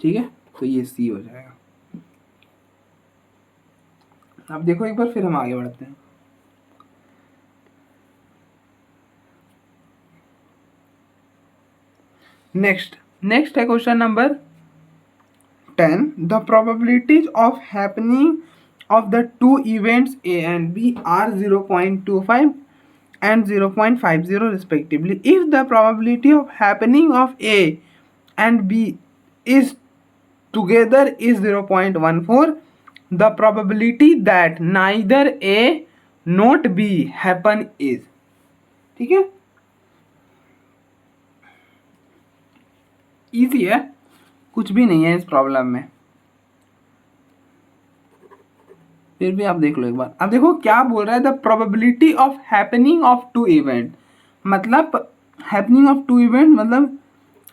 ठीक है, तो ये सी हो जाएगा। अब देखो एक बार, फिर हम आगे बढ़ते हैं। नेक्स्ट है question number 10. The probabilities of happening of the two events A and B are 0.25 and 0.50 respectively. If the probability of happening of A and B is together is 0.14, the probability that neither A not B happen is, ठीक है, easy है, कुछ भी नहीं है इस problem में, फिर भी आप देख लो एक बार। अब देखो क्या बोल रहा है, the probability of happening of two event, मतलब हैपनिंग ऑफ टू इवेंट मतलब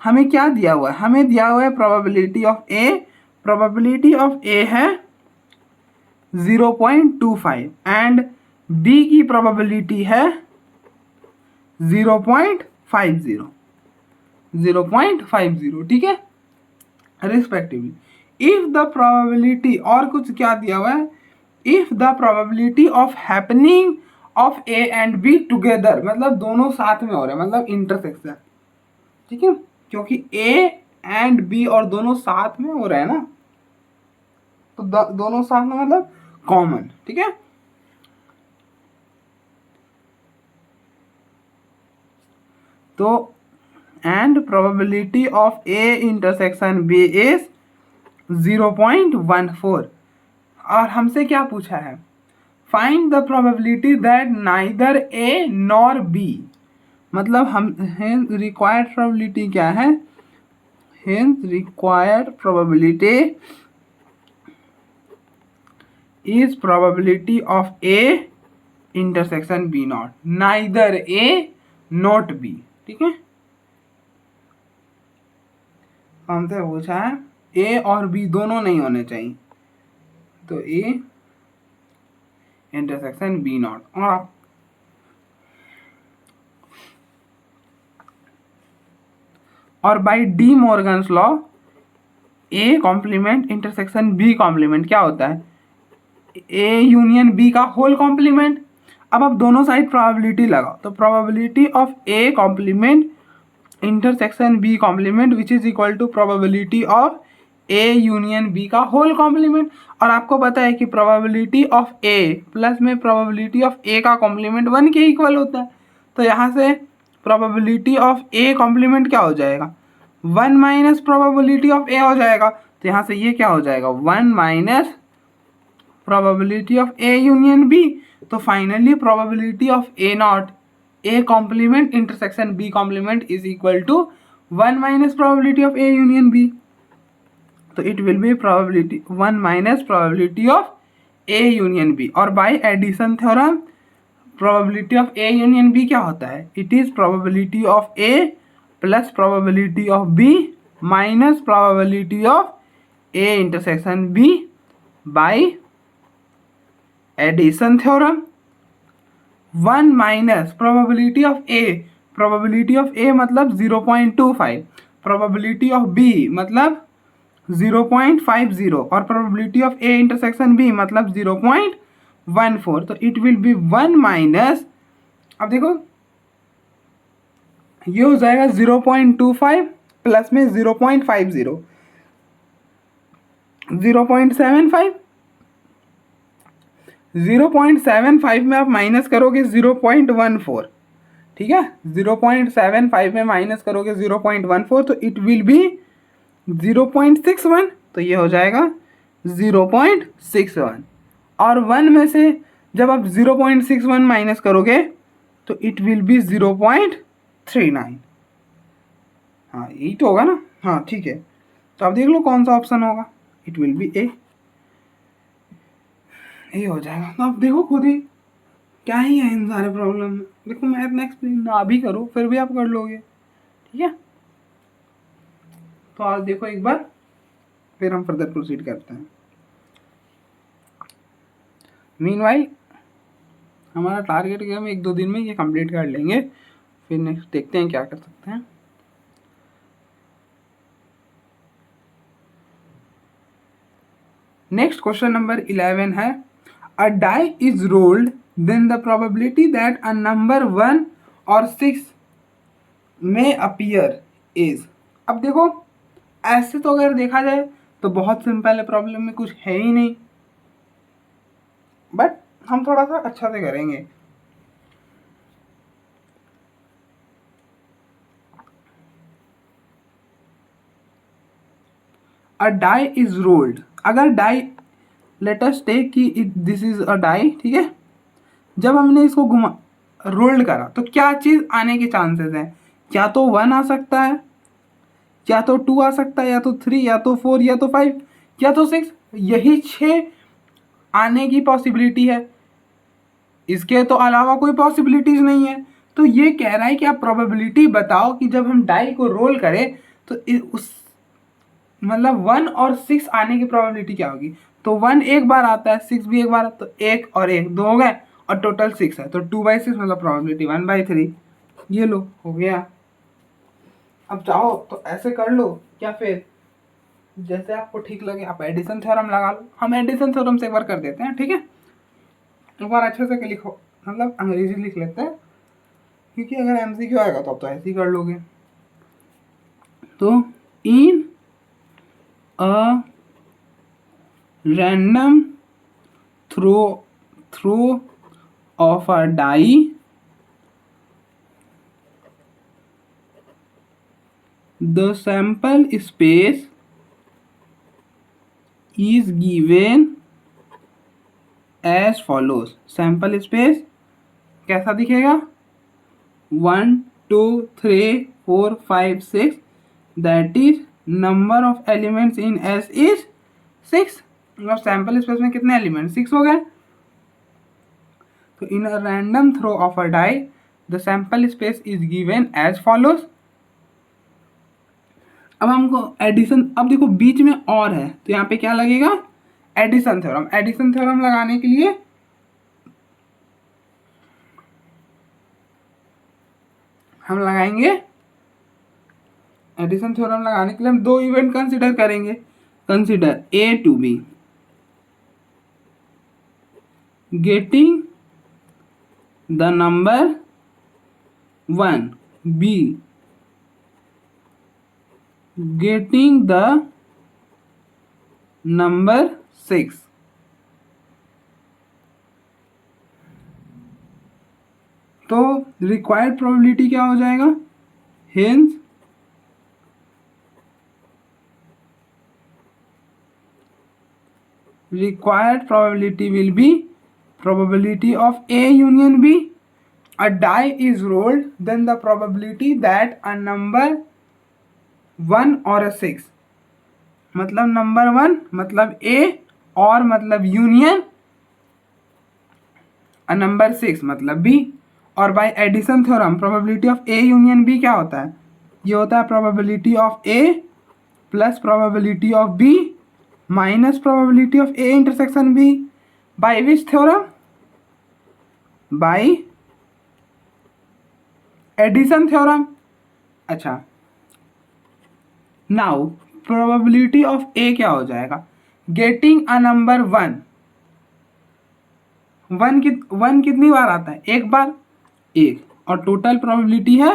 हमें क्या दिया हुआ है, हमें दिया हुआ है probability of A, probability of A है 0.25 एंड बी की प्रोबेबिलिटी है 0.50, 0.50, ठीक है, रिस्पेक्टिवली। इफ द प्रोबेबिलिटी, और कुछ क्या दिया हुआ है, if the probability of happening of A and be together, मतलब दोनों साथ में हो रहे हैं, मतलब इंटरसेक्शन, ठीक है, क्योंकि ए एंड बी और दोनों साथ में हो रहे हैं ना, तो दोनों साथ में मतलब कॉमन, ठीक है। तो and probability of A intersection B is 0.14, और हमसे क्या पूछा है, find the probability that neither A nor B, मतलब हम रिक्वायर्ड प्रोबेबिलिटी क्या है, hence required probability is probability of A intersection B not, neither A not B, ठीक है, हमसे पूछा है ए और बी दोनों नहीं होने चाहिए, तो ए इंटरसेक्शन बी नॉट, और by De Morgan's law A complement intersection B complement क्या होता है, ए यूनियन बी का होल कॉम्प्लीमेंट। अब आप दोनों साइड प्रोबेबिलिटी लगाओ, तो probability of A complement intersection B complement which is equal to probability of A union B का होल कॉम्प्लीमेंट, और आपको पता है कि प्रोबेबिलिटी ऑफ ए प्लस में प्रोबेबिलिटी ऑफ ए का कॉम्प्लीमेंट 1 के इक्वल होता है, तो यहाँ से प्रोबेबिलिटी ऑफ ए कॉम्प्लीमेंट क्या हो जाएगा, 1 माइनस प्रोबेबिलिटी ऑफ ए हो जाएगा, तो यहाँ से ये क्या हो जाएगा, 1 minus probability of A union B, तो finally probability of A not A complement intersection B complement is equal to 1 minus probability of A union B, तो it will be probability 1 minus probability of A union B, और by addition theorem probability of A union B क्या होता है, it is probability of A plus probability of B minus probability of A intersection B bye addition theorem. 1 minus probability of A, probability of A मतलब 0.25, probability of B मतलब 0.50, और probability of A intersection B मतलब 0.14, तो it will B 1 minus, अब देखो ये हो जाएगा 0.25 प्लस में 0.50, 0.75, 0.75 में आप माइनस करोगे 0.14, ठीक है, 0.75 में माइनस करोगे 0.14, तो इट विल बी 0.61, तो ये हो जाएगा 0.61, और 1 में से जब आप 0.61 माइनस करोगे तो इट विल बी 0.39, हाँ यही तो होगा ना, हाँ ठीक है, तो आप देख लो कौन सा ऑप्शन होगा, इट विल बी ए, ये हो जाएगा। तो आप देखो खुद ही क्या ही है इन सारे प्रॉब्लम में, देखो मैथ में एक्सप्लेन ना भी करो फिर भी आप कर लोगे, ठीक है। तो आज देखो एक बार, फिर हम फर्दर प्रोसीड करते हैं। मीनवाइल हमारा टारगेट है हम 1-2 दिन में ये कंप्लीट कर लेंगे, फिर नेक्स्ट देखते हैं क्या कर सकते हैं। नेक्स्ट क्वेश्चन नंबर 11 है, a die is rolled then the probability that a number 1 और 6 में अपीयर इज। अब देखो ऐसे तो अगर देखा जाए तो बहुत सिंपल है, प्रॉब्लम में कुछ है ही नहीं, बट हम थोड़ा सा अच्छा से करेंगे। अ डाई इज रोल्ड, अगर डाई लेट अस टेक कि दिस इज अ डाई, ठीक है, जब हमने इसको घुमा रोल्ड करा तो क्या चीज़ आने के चांसेस हैं? या तो 1 आ सकता है, या तो 2 आ सकता है, या तो 3, या तो 4, या तो 5, या तो 6, यही 6 आने की पॉसिबिलिटी है, इसके तो अलावा कोई पॉसिबिलिटीज नहीं है। तो ये कह रहा है कि आप प्रोबेबिलिटी बताओ कि जब हम डाई को रोल करें तो उस मतलब 1 और 6 आने की प्रोबेबिलिटी क्या होगी। तो 1 एक बार आता है, 6 भी एक बार, तो 1 और 1 2 हो गए और टोटल 6 है, तो 2/6 मतलब प्रोबेबिलिटी 1/3। ये लो हो गया। अब चाहो तो ऐसे कर लो, या फिर जैसे आपको ठीक लगे आप एडिशन थ्योरम लगा लो। हम एडिशन थ्योरम से एक बार कर देते हैं, ठीक है, एक बार अच्छे से लिखो, मतलब अंग्रेजी लिख लेते हैं, क्योंकि अगर MCQ आएगा तो आप तो ऐसे ही कर लोगे। तो in a random throw of a die the sample space is given as follows। Sample space कैसा दिखेगा? 1 2 3 4 5 6, that is number of elements in S is 6। मतलब सैंपल स्पेस में कितने एलिमेंट? 6 हो गए। तो in a random throw of a die the sample space is given as follows. अब हमको एडिशन, अब देखो बीच में और है तो यहाँ पे क्या लगेगा? Addition theorem. एडिशन थ्योरम लगाने के लिए हम लगाएंगे, एडिशन थ्योरम लगाने के लिए हम 2 इवेंट कंसिडर करेंगे। Consider A to B getting the number 1, B getting the number 6। तो रिक्वायर्ड प्रोबेबिलिटी क्या हो जाएगा? Hence required probability will be probability of A union B। A die is rolled, then the probability that a number 1 or a 6, मतलब number 1 मतलब A और मतलब union a number 6 मतलब B। और by addition theorem probability of A union B क्या होता है? ये होता है probability of A plus probability of B minus probability of A intersection B। By which theorem? By addition theorem. अच्छा, now probability of A क्या हो जाएगा? Getting a number 1। 1 कितनी बार आता है? एक बार, एक, और टोटल प्रोबेबिलिटी है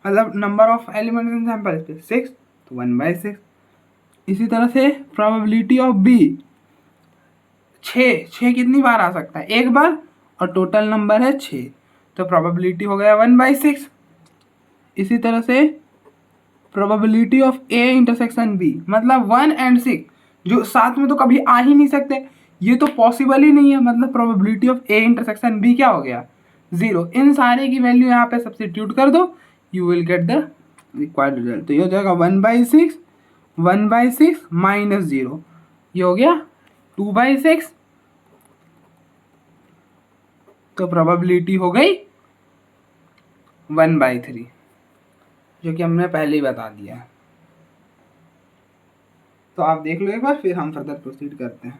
मतलब number of elements in sample space 6, तो 1/6। इसी तरह से प्रोबेबिलिटी ऑफ बी 6 कितनी बार आ सकता है? एक बार, और टोटल नंबर है 6, तो प्रोबेबिलिटी हो गया 1/6। इसी तरह से probability of A intersection B मतलब 1 and 6 जो साथ में तो कभी आ ही नहीं सकते, ये तो पॉसिबल ही नहीं है, मतलब probability of A intersection B क्या हो गया? 0। इन सारे की वैल्यू यहाँ पे सब्स्टिट्यूट कर दो, you will get the required result. तो ये हो जाएगा 1/6 माइनस 0, ये हो गया 2/6। तो प्रोबेबिलिटी हो गई 1/3, जो कि हमने पहले ही बता दिया है। तो आप देख लो एक बार, फिर हम फर्दर प्रोसीड करते हैं।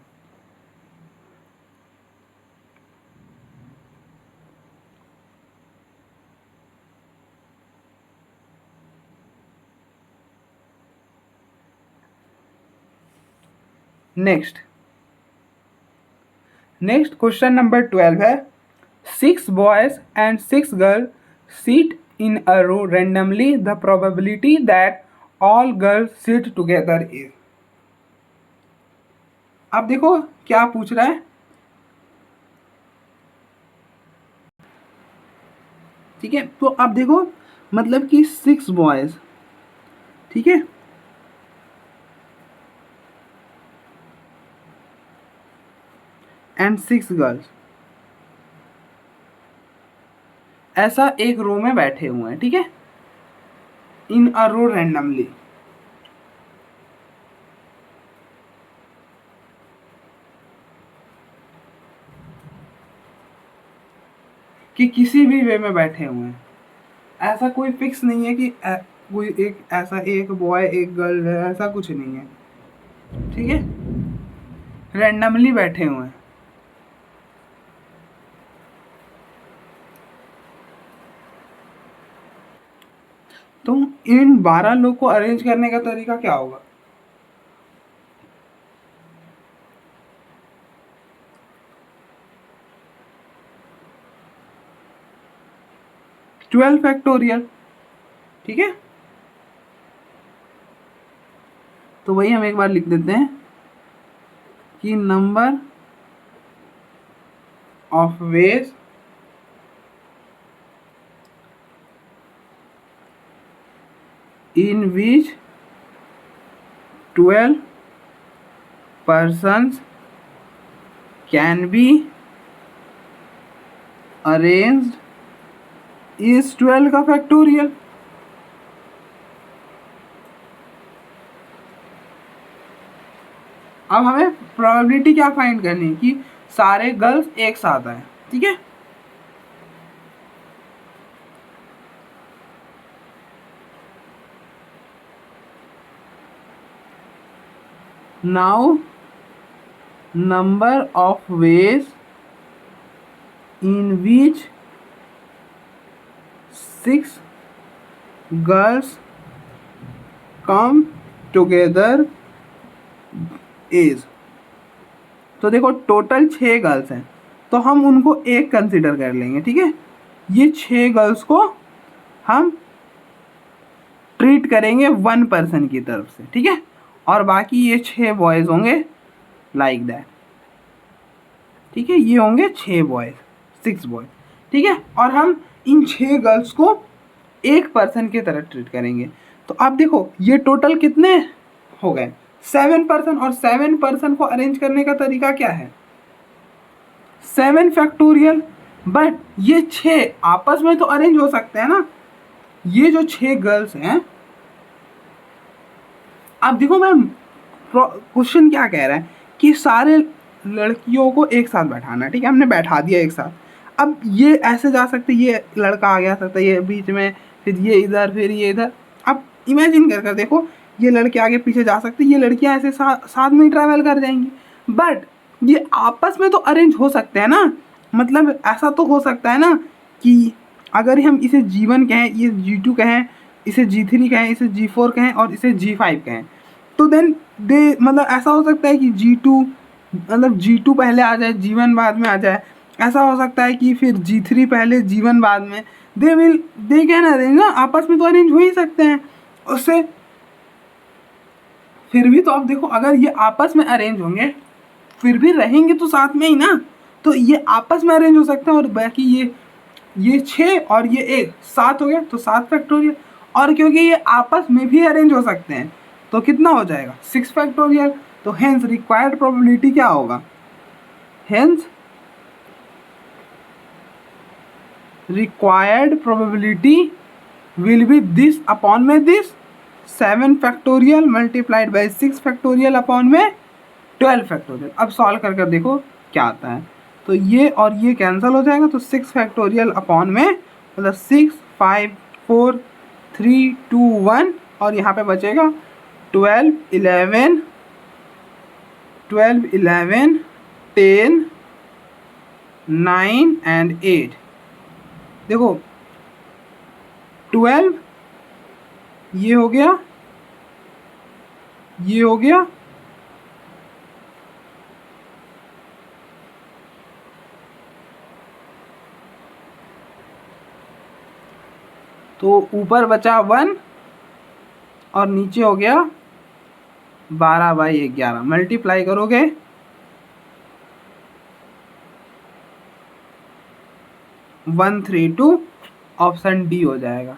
नेक्स्ट नेक्स्ट क्वेश्चन नंबर 12 है 6 boys and 6 girl seat in a row randomly the probability that all girls seat together is. अब देखो क्या पूछ रहा है, ठीक है। तो अब देखो मतलब कि 6 बॉयज, ठीक है, एंड 6 गर्ल्स ऐसा एक रो में बैठे हुए हैं, ठीक है, इन अ रो रैंडमली। कि किसी भी वे में बैठे हुए हैं, ऐसा कोई फिक्स नहीं है कि कोई एक ऐसा एक बॉय एक गर्ल है, ऐसा कुछ नहीं है, ठीक है, रैंडमली बैठे हुए हैं। तो इन 12 लोग को अरेंज करने का तरीका क्या होगा? ट्वेल्व फैक्टोरियल, ठीक है। तो वही हम एक बार लिख देते हैं कि number of veg in which 12 persons can be arranged is 12 का फैक्टोरियल। अब हमें प्रोबेबिलिटी क्या फाइंड करनी है कि सारे गर्ल्स एक साथ आए, ठीक है। Now number of veg in which 6 girls come together is। तो देखो टोटल 6 गर्ल्स हैं, तो हम उनको एक कंसिडर कर लेंगे, ठीक है। ये 6 गर्ल्स को हम ट्रीट करेंगे 1 पर्सन की तरफ से, ठीक है, और बाकी ये 6 बॉयज़ होंगे लाइक दैट, ठीक है। ये होंगे 6 बॉयज़, 6 बॉयज़, ठीक है, और हम इन 6 गर्ल्स को एक पर्सन की तरह ट्रीट करेंगे। तो अब देखो ये टोटल कितने हो गए? 7 पर्सन, और 7 पर्सन को अरेंज करने का तरीका क्या है? 7 फैक्टोरियल। बट ये 6 आपस में तो अरेंज हो सकते हैं ना। ये जो 6 गर्ल्स हैं, अब देखो मैम क्वेश्चन क्या कह रहा है कि सारे लड़कियों को एक साथ बैठाना, ठीक है, हमने बैठा दिया एक साथ। अब ये ऐसे जा सकते, ये लड़का आ गया सकता है ये बीच में, फिर ये इधर, फिर ये इधर। अब इमेजिन कर कर देखो, ये लड़के आगे पीछे जा सकते, ये लड़कियां ऐसे साथ में ही ट्रैवल कर जाएंगी। बट ये आपस में तो अरेंज हो सकते हैं ना। मतलब ऐसा तो हो सकता है ना कि अगर हम इसे G1 कहें, ये G2 कहें, इसे G3 कहें, इसे G4 कहें और इसे G5 कहें, तो देन दे मतलब ऐसा हो सकता है कि G2 मतलब G2 पहले आ जाए, G1 बाद में आ जाए। ऐसा हो सकता है कि फिर G3 पहले, G1 बाद में। दे कैन अरेंज ना, आपस में तो अरेंज हो ही सकते हैं उससे। फिर भी तो आप देखो, अगर ये आपस में अरेंज होंगे फिर भी रहेंगे तो साथ में ही ना, तो ये आपस में अरेंज हो सकते हैं। और बाकी ये 6 और ये 1 7 हो गया, तो 7 फैक्टोरियल। और क्योंकि ये आपस में भी अरेंज हो सकते हैं तो कितना हो जाएगा? 6 फैक्टोरियल। तो हेंस रिक्वायर्ड प्रोबेबिलिटी क्या होगा? Hence required probability will be this upon में this 7 factorial multiplied by 6 factorial upon में 12 फैक्टोरियल। अब सॉल्व कर कर देखो क्या आता है। तो ये और ये कैंसिल हो जाएगा, तो 6 फैक्टोरियल अपॉन में मतलब 6 5 4 3 2 1, और यहाँ पे बचेगा 12 11 10 9 एंड 8। देखो 12 ये हो गया, ये हो गया, तो ऊपर बचा 1 और नीचे हो गया 12/11। मल्टीप्लाई करोगे 132, ऑप्शन डी हो जाएगा।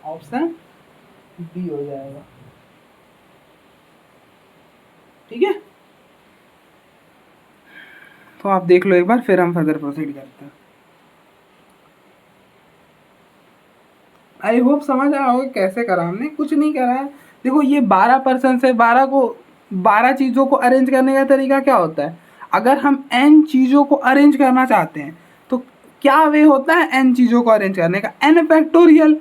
ऑप्शन डी हो जाएगा। ठीक है, तो आप देख लो एक बार, फिर हम फर्दर प्रोसीड करते हैं। आई होप समझ आया होगा कैसे करा हमने। कुछ नहीं करा है। देखो ये 12% से 12 चीज़ों को अरेंज करने का तरीका क्या होता है। अगर हम n चीज़ों को अरेंज करना चाहते हैं तो क्या वे होता है n चीज़ों को अरेंज करने का, n फैक्टोरियल।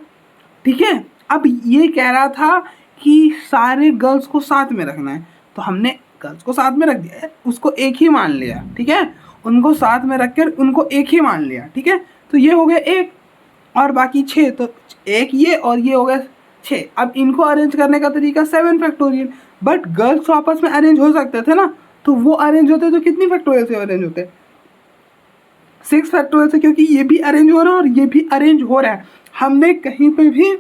ठीक है, अब ये कह रहा था कि सारे गर्ल्स को साथ में रखना है, तो हमने गर्ल्स को साथ में रख दिया, उसको एक ही मान लिया। ठीक है, उनको साथ में रख कर उनको एक ही मान लिया। ठीक है, तो ये हो गया 1 और बाकी 6, तो 1 ये और ये हो गया 6। अब इनको अरेंज करने का तरीका 7 फैक्टोरियल। बट गर्ल्स तो आपस में अरेंज हो सकते थे ना, तो वो अरेंज होते तो कितनी फैक्टोरियल से अरेंज होते, 6 फैक्टोरियल से, क्योंकि ये भी अरेंज हो रहा है और ये भी अरेंज हो रहा है। हमने कहीं पे भी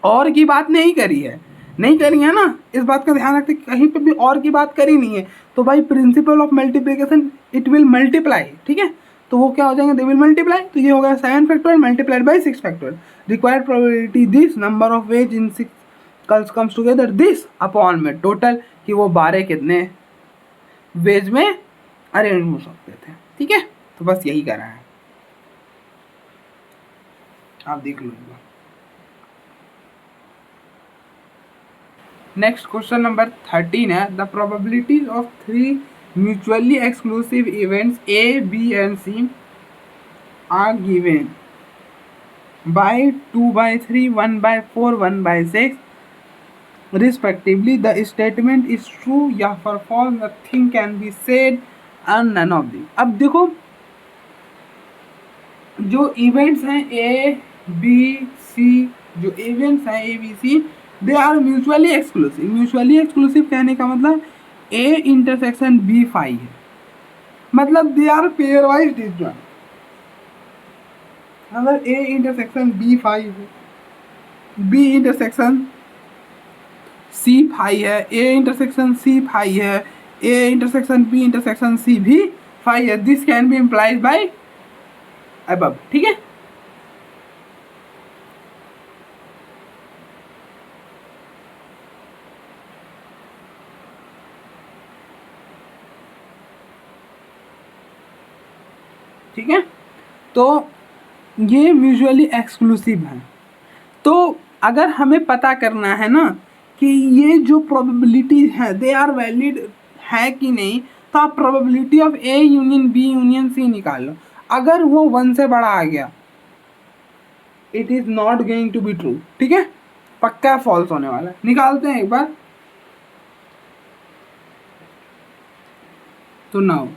और की बात नहीं करी है, नहीं करी है ना, इस बात का ध्यान रखते, कहीं पे भी और की बात करी नहीं है। तो भाई principle of multiplication, it will multiply. ठीक है, तो वो क्या हो जाएंगे, दे विल मल्टीप्लाई। तो ये हो गया 7 factorial multiplied by 6 factorial. Required probability this number of ways in 6 girls comes together this upon में टोटल, कि वो 12 कितने वेज में अरेंज हो सकते थे। ठीक है, तो बस यही करा है, आप देख लो। नेक्स्ट क्वेश्चन नंबर 13 है, the probabilities of 3 mutually exclusive events A B and C are given by 2/3, 1/4, 1/6 respectively. The statement is true या for false, nothing can be said and none of these. अब देखो जो events हैं A B सी, जो events हैं A B C, they are mutually exclusive. Mutually exclusive कहने का मतलब ए इंटरसेक्शन बी फाई है, मतलब they are pairwise disjoint. अगर ए इंटरसेक्शन बी फाई है, बी इंटरसेक्शन सी फाई है, ए इंटरसेक्शन सी फाई है, A intersection B intersection C भी फाई है, this can be implies by above. ठीक है, ठीक है, तो ये म्यूचुअली एक्सक्लूसिव है। तो अगर हमें पता करना है ना कि ये जो प्रोबेबिलिटी है दे आर वैलिड है कि नहीं, तो आप probability of A union B union C निकाल लो। अगर वो 1 से बड़ा आ गया, it is not going to be true. ठीक है, पक्का फॉल्स होने वाला है। निकालते हैं एक बार। तो now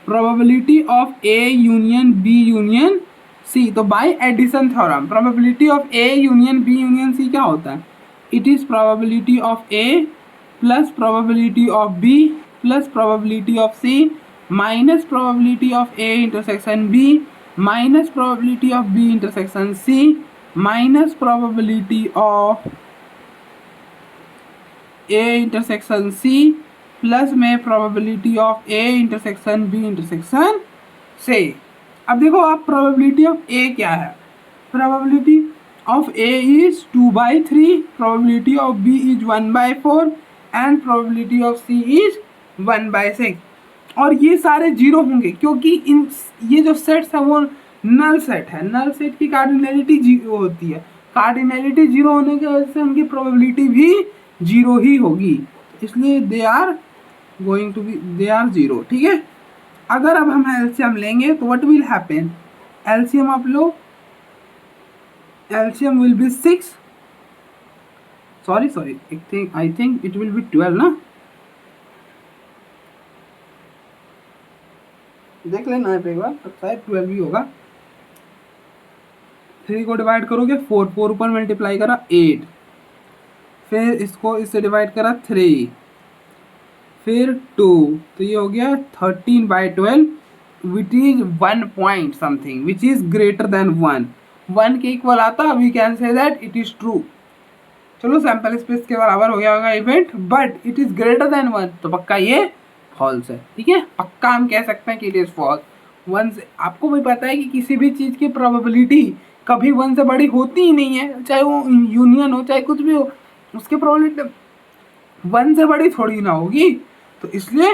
probability of A union B union C, तो by addition theorem probability of A union B union C क्या होता है, it is probability of A plus probability of B plus probability of C minus probability of A intersection B minus probability of B intersection C minus probability of A intersection C plus में probability of A intersection B intersection C. अब देखो आप probability of A क्या है, probability of A is 2/3, probability of B is 1/4 and probability of C is 1/6। और ये सारे zero होंगे क्योंकि इन ये जो सेट्स है वो नल सेट है। नल सेट की कार्डिनैलिटी जीरो होती है, कार्डिनैलिटी जीरो होने की वजह से उनकी प्रोबेबिलिटी भी जीरो ही होगी, इसलिए they are going to be, they are zero. ठीक है, अगर अब हम एलसीएम लेंगे तो व्हाट विल हैपन, एलसीएम आप लो, LCM will be 6, sorry I think it will be 12 ना, देख लेना है एक बार, शायद 12 ही होगा। 3 को डिवाइड करोगे 4, 4 ऊपर मल्टीप्लाई करा 8, फिर इसको इससे डिवाइड करा 3, फिर 2, तो ये हो गया 13/12 which is 1 point something which is greater than 1 के इक्वल आता, we can say that it is true. चलो सैंपल स्पेस के बराबर हो गया होगा event, but it is greater than 1 तो पक्का ये फॉल्स है। ठीक है, पक्का हम कह सकते हैं कि इट इज फॉल्स। 1 से आपको भी पता है कि किसी भी चीज़ की प्रोबेबिलिटी कभी 1 से बड़ी होती ही नहीं है, चाहे वो यूनियन हो चाहे कुछ भी हो, उसकी प्रोबेबिलिटी 1 से बड़ी थोड़ी ना होगी, तो इसलिए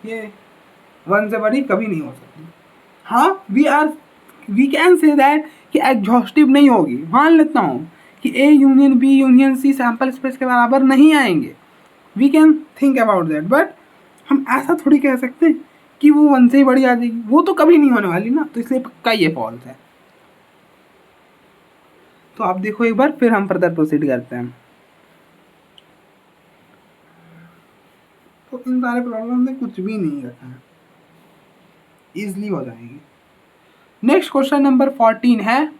ये 1 से बड़ी कभी नहीं हो सकती। हाँ, वी कैन से दैट कि एग्जॉस्टिव नहीं होगी, मान लेता हूँ कि A union B union C sample space के बराबर नहीं आएंगे, we can think about that, but हम ऐसा थोड़ी कह सकते हैं कि वो 1 से ही बड़ी आ जाएगी, वो तो कभी नहीं होने वाली ना, तो इसलिए पक्का ये फॉल्स है। तो आप देखो एक बार, फिर हम फर्दर प्रोसीड करते हैं। तो इन सारे प्रॉब्लम में कुछ भी नहीं रखा है, इजली हो जाएगी। नेक्स्ट क्वेश्चन नंबर 14 है,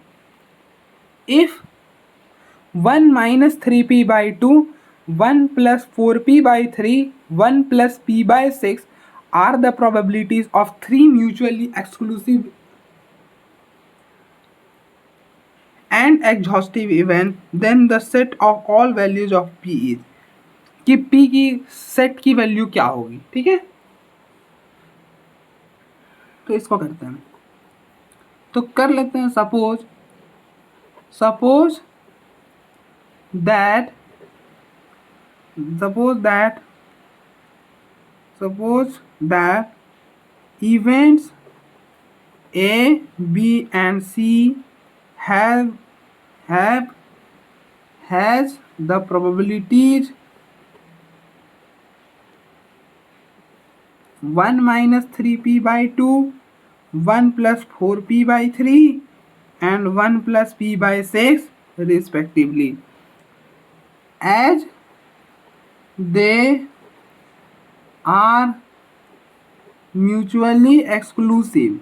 if 1 minus 3p by 2, 1 plus 4p by 3, 1 plus p by 6 are the probabilities of 3 mutually exclusive and exhaustive events, then the set of all values of p is, कि p की set की value क्या होगी। ठीक है, तो इसको करते हैं, तो कर लेते हैं। Suppose that events A, B and C has the probabilities 1 minus 3p by 2, 1 plus 4p by 3 and 1 plus p by 6 respectively, as they are mutually exclusive.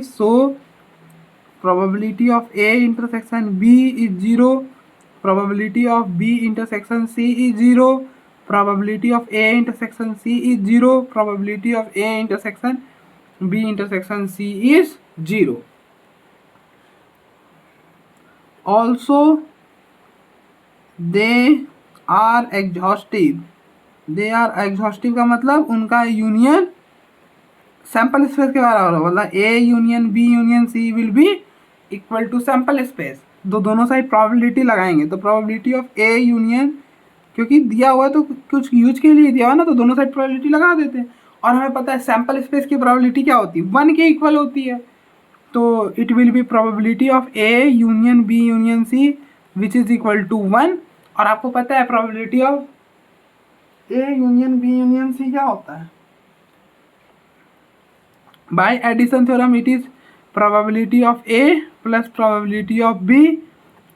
So probability of A intersection B is 0, probability of B intersection C is 0, probability of A intersection C is 0, probability of A intersection B intersection C is 0. Also they are exhaustive का मतलब उनका union sample space के बराबर हो, मतलब A union B union C will be equal to sample space. दोनों side probability लगाएंगे तो प्रोबेबिलिटी ऑफ ए यूनियन, क्योंकि दिया हुआ है तो कुछ यूज के लिए दिया हुआ ना, तो दोनों साइड प्रोबेबिलिटी लगा देते हैं। और हमें पता है सैंपल स्पेस की प्रोबेबिलिटी क्या होती है, 1 के इक्वल होती है, तो it will be probability of A union B union C which is equal to 1। और आपको पता है probability of A union B union C क्या होता है, by addition theorem it is probability of A plus probability of B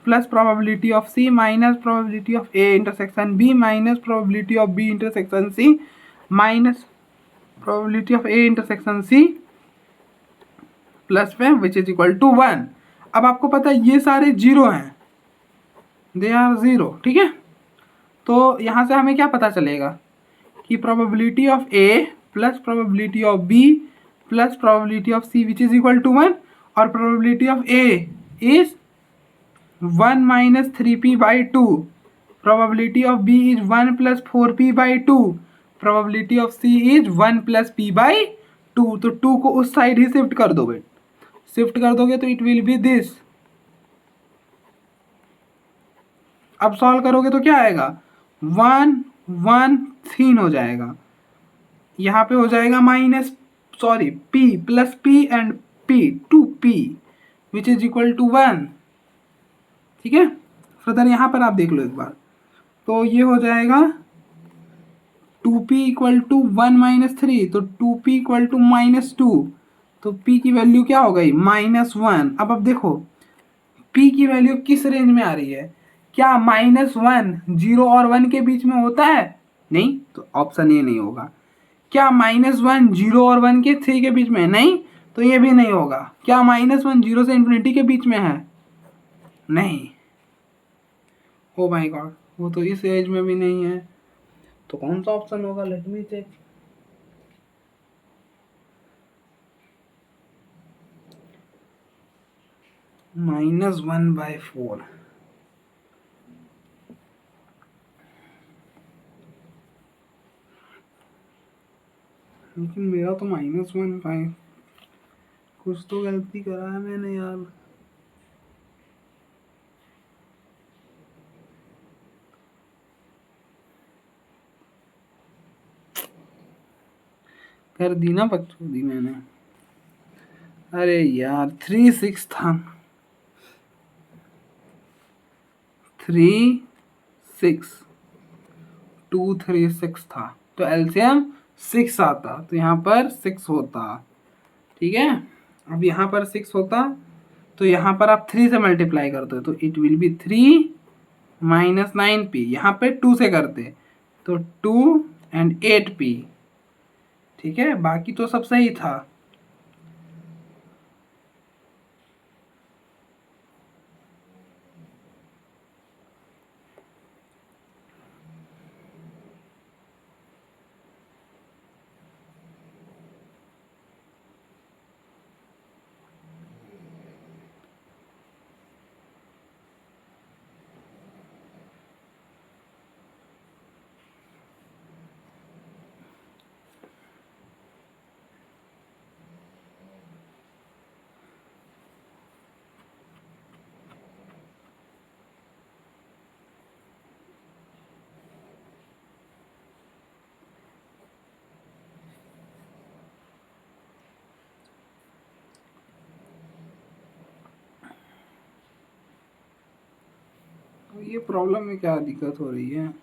plus probability of C minus probability of A intersection B minus probability of B intersection C minus probability of A intersection C plus में विच is equal to 1। अब आपको पता है ये सारे zero हैं, दे are zero. ठीक है, तो यहाँ से हमें क्या पता चलेगा कि probability of A plus probability of B plus probability of C which is equal to 1, और probability of A is 1 minus 3p by 2, probability of B is 1 plus 4p by 2, probability of C is 1 plus p by 2। तो 2 को उस side ही shift कर दोगे, shift कर दोगे तो it will be this. अब सॉल्व करोगे तो क्या आएगा, 1 1 3 हो जाएगा, यहाँ पे हो जाएगा p plus p and p 2p which is equal to 1। ठीक है, फर्दर यहाँ पर आप देख लो एक बार, तो ये हो जाएगा 2p इक्वल टू 1 माइनस 3, तो 2p इक्वल टू -2, तो p की वैल्यू क्या हो गई -1। अब देखो p की वैल्यू किस रेंज में आ रही है, क्या -1 0 और 1 के बीच में होता है, नहीं, तो ऑप्शन ये नहीं होगा। क्या -1 0 और 1 के 3 के बीच में, नहीं, तो ये भी नहीं होगा। क्या -1 0 से इन्फिनिटी के बीच में है, नहीं। ओ माय गॉड, वो तो इस एज में भी नहीं है, तो कौन सा ऑप्शन होगा, लेट मी चेक। -1/4। लेकिन मेरा तो -1/5, कुछ तो गलती करा है मैंने यार। कर दी ना बकचोदी मैंने। अरे यार 3/6 था। 3/6, 2/3/6 था, तो एलसीएम 6 आता, तो यहाँ पर 6 होता। ठीक है, अब यहाँ पर 6 होता, तो यहाँ पर आप 3 से मल्टीप्लाई करते हो, तो इट विल बी 3 - 9p। यहाँ पे 2 से करते, तो 2 and 8p। ठीक है, बाकी तो सब सही था। तो ये प्रॉब्लम में क्या दिक्कत हो रही है?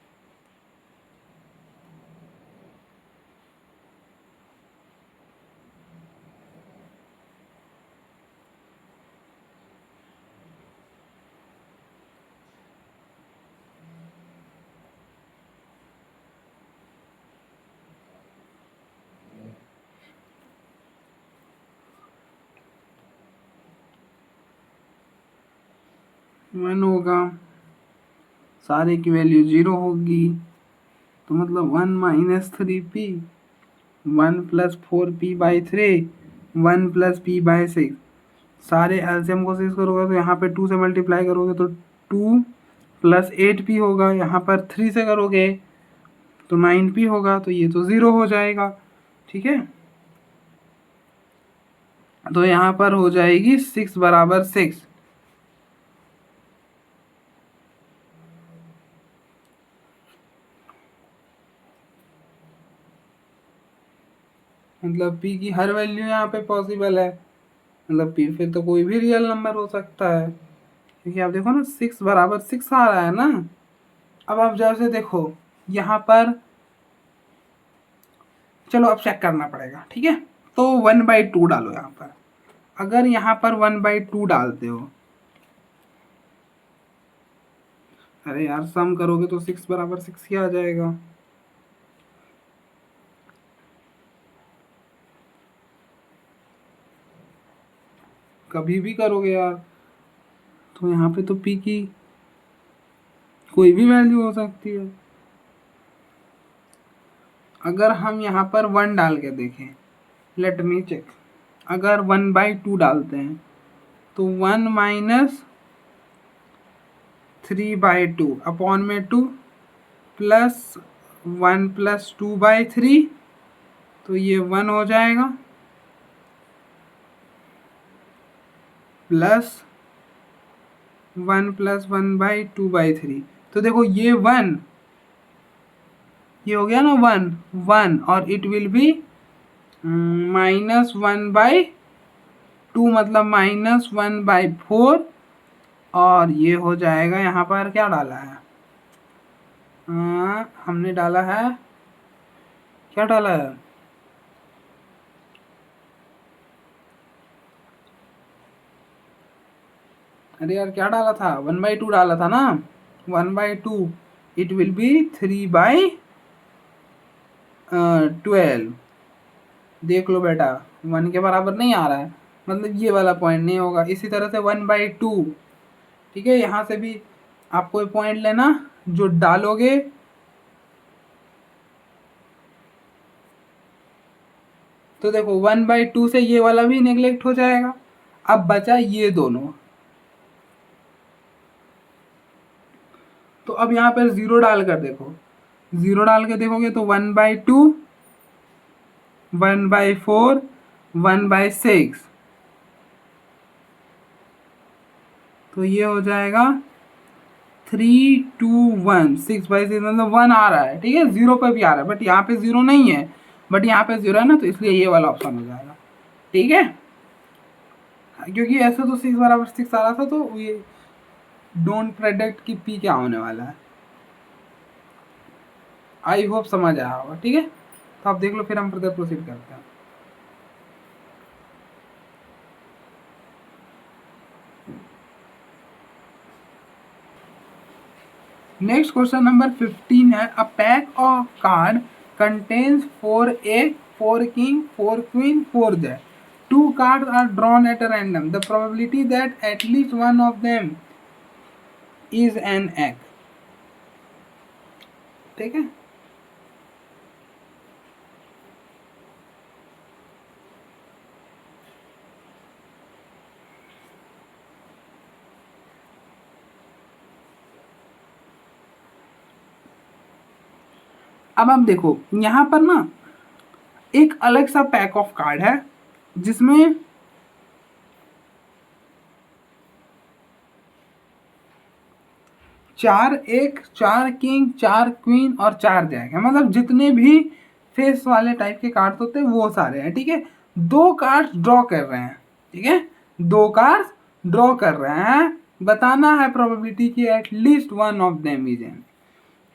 वन होगा, सारे की वैल्यू 0 होगी, तो मतलब 1 - 3p, 1 + 4p/3, 1 + p/6। सारे एलसीएम को 6 करोगे तो यहाँ पे 2 से मल्टीप्लाई करोगे तो 2 + 8p होगा, यहाँ पर 3 से करोगे तो 9p होगा, तो ये तो 0 हो जाएगा। ठीक है, तो यहाँ पर हो जाएगी 6 = 6। मतलब p की हर वैल्यू यहाँ पे पॉसिबल है, मतलब p फिर तो कोई भी रियल नंबर हो सकता है, क्योंकि आप देखो ना 6 = 6 आ रहा है ना। अब आप जैसे देखो यहाँ पर, चलो अब चेक करना पड़ेगा। ठीक है, तो 1/2 डालो यहाँ पर। अगर यहाँ पर 1/2 डालते हो, अरे यार सम करोगे तो 6 = 6 ही आ जाएगा। कभी भी करोगे यार, तो यहाँ पे तो p की कोई भी वैल्यू हो सकती है। अगर हम यहाँ पर 1 डाल के देखें, लेट मी चेक। अगर 1/2 डालते हैं तो 1 - 3/2 अपॉन में 2 प्लस 1 + 2/3, तो ये 1 हो जाएगा, प्लस 1 + 1/2/3। तो देखो ये 1, ये हो गया ना 1 1, और इट विल बी -1/2, मतलब -1/4। और ये हो जाएगा, यहाँ पर क्या डाला है, हमने डाला है, क्या डाला है, अरे यार क्या डाला था, 1/2 डाला था ना। 1/2 इट विल बी 3/12। देख लो बेटा, 1 के बराबर नहीं आ रहा है, मतलब ये वाला पॉइंट नहीं होगा। इसी तरह से 1/2, ठीक है, यहाँ से भी आपको पॉइंट लेना, जो डालोगे तो देखो 1/2 से ये वाला भी नेग्लेक्ट हो जाएगा। अब बचा ये दोनों, तो अब यहाँ पर 0 डाल कर देखो, 0 डाल के देखोगे तो 1/2, 1/4, 1/6, तो ये हो जाएगा 3/2, 6/6 मतलब 1 आ रहा है, ठीक है, 0 पे भी आ रहा है, बट यहाँ पे 0 नहीं है, बट यहाँ पे 0 है ना, तो इसलिए ये वाला ऑप्शन हो जाएगा, ठीक है। क्योंकि ऐसे तो 6 आ रहा था, तो ये डोंट प्रेडिक्ट कि पी क्या होने वाला है। आई होप समझ आया होगा, ठीक है। तो आप देख लो, फिर हम फर्दर प्रोसीड करते हैं। नेक्स्ट क्वेश्चन नंबर 15 है, a pack of card contains 4 A, 4 king, 4 queen, 4 jack. 2 cards are drawn at a random. The probability that at least one of them is an egg. ठीक है। अब आप देखो यहाँ पर ना एक अलग सा पैक ऑफ कार्ड है जिसमें 4 एक, 4 किंग, 4 क्वीन और 4 जैक है, मतलब जितने भी फेस वाले टाइप के कार्ड होते हैं वो सारे हैं, ठीक है। 2 कार्ड्स ड्रॉ कर रहे हैं, ठीक है, 2 कार्ड्स ड्रॉ कर रहे हैं, बताना है प्रोबेबिलिटी की at least one of them is an,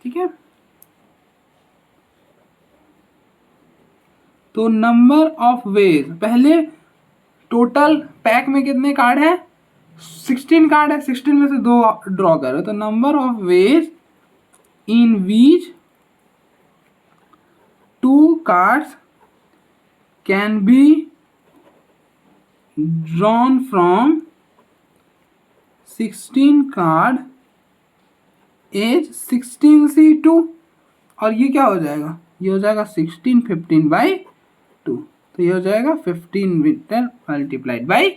ठीक है। तो नंबर ऑफ वेज, पहले टोटल पैक में कितने कार्ड है, 16 कार्ड है, 16 में से 2 ड्रॉ करो, तो number of ways in which 2 cards can be drawn from 16 card is 16C2, और ये क्या हो जाएगा, ये हो जाएगा 16 15/2, तो ये हो जाएगा 15 metre multiplied by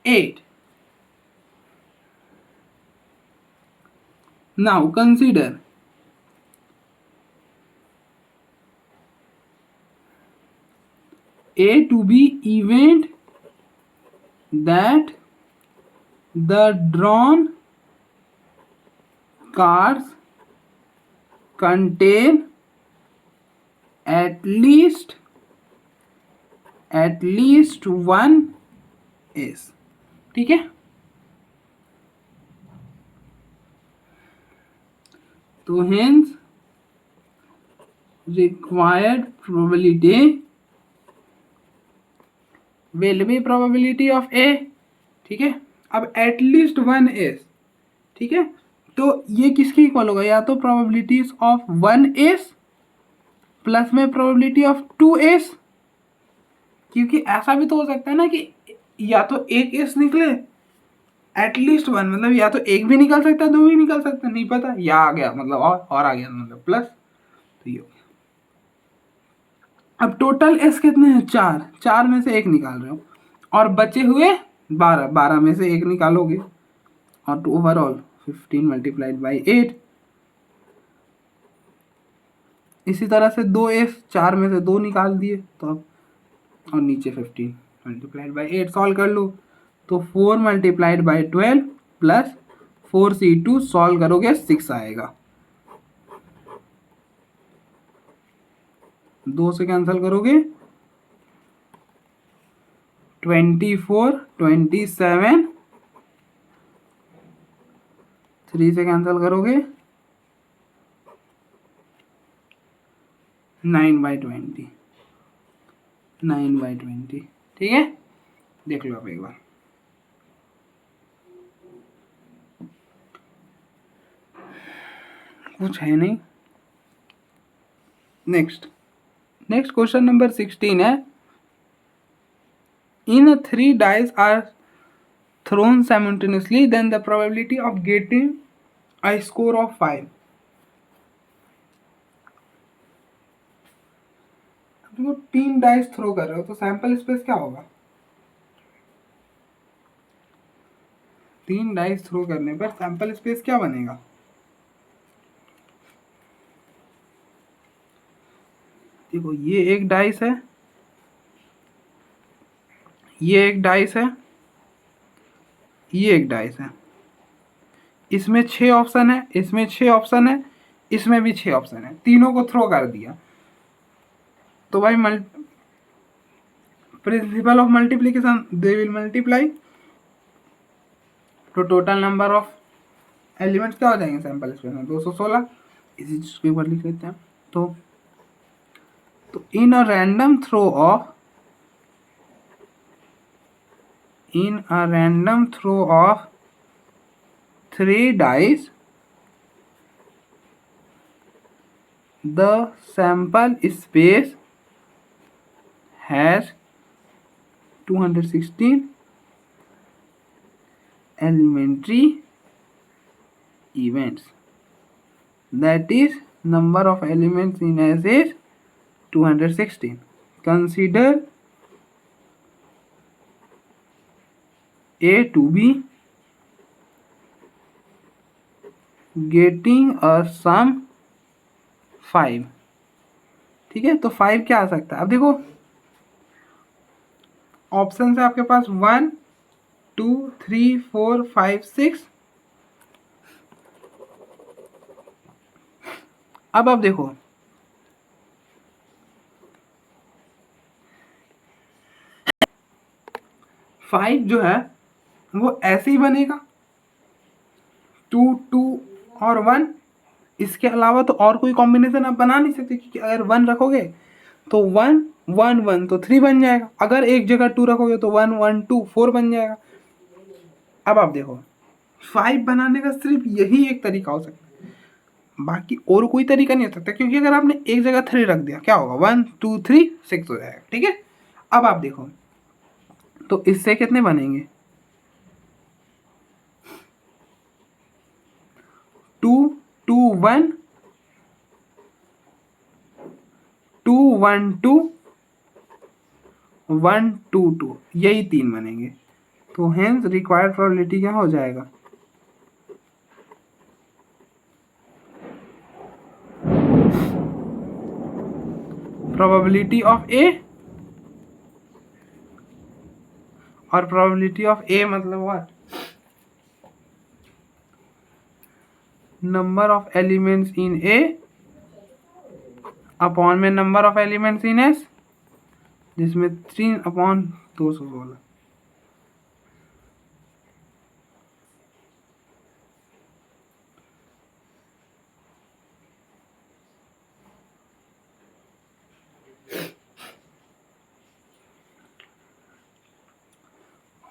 8. Now consider A to be event that the drawn cards contain at least one is, ठीक है। तो hence required probability will be probability of A, ठीक है। अब at least one is, ठीक है, तो ये किसके इक्वल होगा, या तो प्रोबेबिलिटीज ऑफ 1s प्लस में प्रोबेबिलिटी ऑफ 2s, क्योंकि ऐसा भी तो हो सकता है ना कि या तो एक s निकले एटलीस्ट वन, मतलब या तो एक भी निकल सकता है, 2 भी निकल सकता है, नहीं पता, या आ गया मतलब और आ गया मतलब प्लस, तो ये अब टोटल एस कितने हैं, 4, 4 में से एक निकाल रहे हो, और बचे हुए 12, 12 में से एक निकालोगे, और ओवरऑल 15 मल्टीप्लाइड बाई 8. इसी तरह से 2s, 4 में से 2 निकाल दिए, तो अब और नीचे 15 मल्टीप्लाइड बाई 8 सॉल्व कर लो, तो 4 multiplied by 12 plus 4C2 solve करोगे 6 आएगा, 2 से कैंसिल करोगे 24, 27, 3 से कैंसिल करोगे 9/20, 9/20, ठीक है। देख लो आप एक बार, कुछ है नहीं। नेक्स्ट क्वेश्चन नंबर 16 है, इन 3 dice are thrown simultaneously, then the probability of getting a score of 5. तो 3 डाइस थ्रो कर रहे हो, तो सैंपल स्पेस क्या होगा, 3 डाइस थ्रो करने पर सैंपल स्पेस क्या बनेगा, देखो ये एक डाइस है, ये एक डाइस है, ये एक डाइस है। इसमें 6 ऑप्शन है, इसमें 6 ऑप्शन है, इसमें भी 6 ऑप्शन है, तीनों को थ्रो कर दिया। तो भाई principle of multiplication, they will multiply. तो टोटल नंबर ऑफ एलिमेंट्स क्या हो जाएंगे सैंपल स्पेस में? 216। इसी चीज को एक बार लिख लेते हैं। तो in a random throw of, in a random throw of 3 dice, the sample space has 216 elementary events. That is, number of elements in S is 216. Consider A to be getting a sum 5। ठीक है, तो 5 क्या आ सकता है? अब देखो option है आपके पास 1 2 3 4 5 6। अब आप देखो 5 जो है वो ऐसे ही बनेगा, 2 2 और 1। इसके अलावा तो और कोई कॉम्बिनेशन आप बना नहीं सकते, क्योंकि अगर 1 रखोगे तो 1 1 1 तो 3 बन जाएगा, अगर एक जगह 2 रखोगे तो 1 1 2 4 बन जाएगा। अब आप देखो 5 बनाने का सिर्फ यही एक तरीका हो सकता है, बाकी और कोई तरीका नहीं हो सकता, क्योंकि अगर आपने एक जगह 3 रख दिया क्या होगा? 1 2 3 6 हो जाएगा। ठीक है, अब आप देखो तो इससे कितने बनेंगे? 2 2 1 2 1 2 1 2 2, यही 3 बनेंगे। तो हेंस रिक्वायर्ड प्रोबेबिलिटी क्या हो जाएगा? प्रोबेबिलिटी ऑफ ए, और प्रोबेबिलिटी ऑफ ए मतलब what? Number of elements in A upon में number of elements in S, जिसमें 3 अपॉन 216।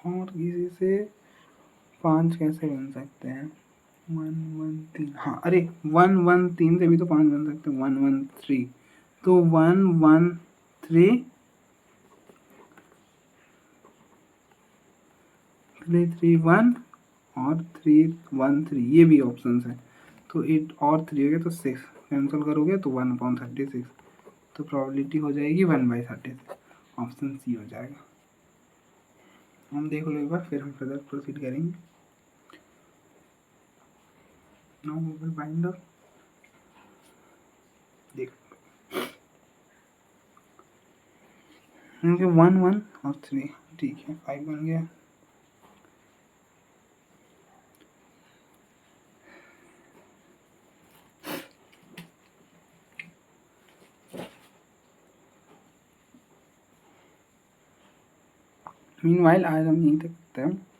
और इसी से 5 कैसे बन सकते हैं? 1 1 3, हाँ अरे 1 1 3 से भी तो 5 बन सकते हैं। 1 1 3, तो 1 1 3 3 3 1 और 3 1 3, ये भी ऑप्शन है। तो 8 और 3 हो गया तो 6, कैंसिल करोगे तो 1/36, तो प्रोबेबिलिटी हो जाएगी 1/36। ऑप्शन सी हो जाएगा। हम देख लो एक बार, फिर हम फर्दर प्रोसीड करेंगे। Now we will find out. देख 1 1 और 3, ठीक है 5 बन गया। मीनवाइल आज हम यहीं तक करते हैं।